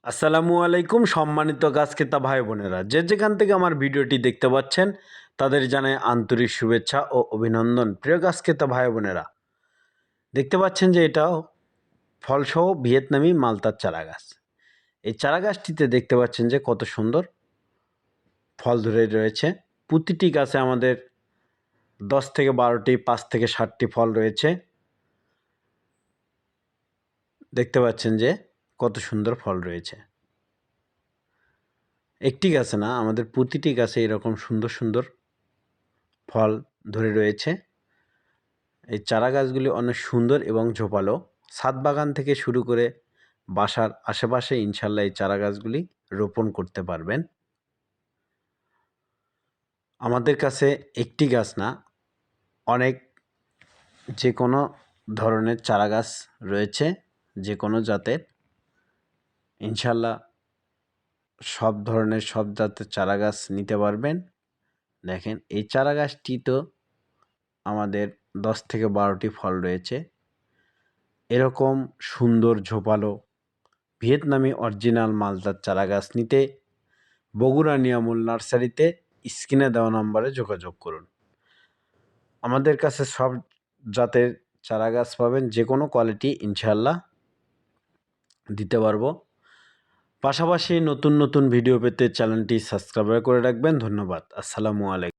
আসসালামু আলাইকুম সম্মানিত গাছ ক্রেতা ভাই বোনেরা, যে যেখান থেকে আমার ভিডিওটি দেখতে পাচ্ছেন তাদের জানাই আন্তরিক শুভেচ্ছা ও অভিনন্দন। প্রিয় গাছ ক্রেতা ভাই বোনেরা, দেখতে পাচ্ছেন যে এটাও ফলসহ ভিয়েতনামি মালতার চারা গাছ। এই চারা গাছটিতে দেখতে পাচ্ছেন যে কত সুন্দর ফল ধরে রয়েছে। প্রতিটি গাছে আমাদের 10 থেকে 12টি 5 থেকে 7টি ফল রয়েছে। দেখতে পাচ্ছেন যে কত সুন্দর ফল রয়েছে। একটি গাছে না, আমাদের প্রতিটি গাছে এরকম সুন্দর সুন্দর ফল ধরে রয়েছে। এই চারা গাছগুলি অনেক সুন্দর এবং ঝোপালো। ছাদ বাগান থেকে শুরু করে বাসার আশেপাশে ইনশাল্লাহ এই চারা গাছগুলি রোপণ করতে পারবেন। আমাদের কাছে একটি গাছ না, অনেক যে কোনো ধরনের চারা গাছ রয়েছে, যে কোনো জাতের। ইনশাল্লাহ সব ধরনের সব জাতের চারা গাছ নিতে পারবেন। দেখেন এই চারা গাছটি তো আমাদের 10 থেকে 12টি ফল রয়েছে। এরকম সুন্দর ঝোপালো ভিয়েতনামি অরিজিনাল মালতার চারা গাছ নিতে বগুড়া নিয়ামুল নার্সারিতে স্ক্রিনে দেওয়া নম্বরে যোগাযোগ করুন। আমাদের কাছে সব জাতের চারা গাছ পাবেন, যে কোনো কোয়ালিটি ইনশাল্লাহ দিতে পারবো। পাশাপাশি নতুন নতুন ভিডিও পেতে চ্যানেলটি সাবস্ক্রাইব করে রাখবেন। ধন্যবাদ। আসসালামু আলাইকুম।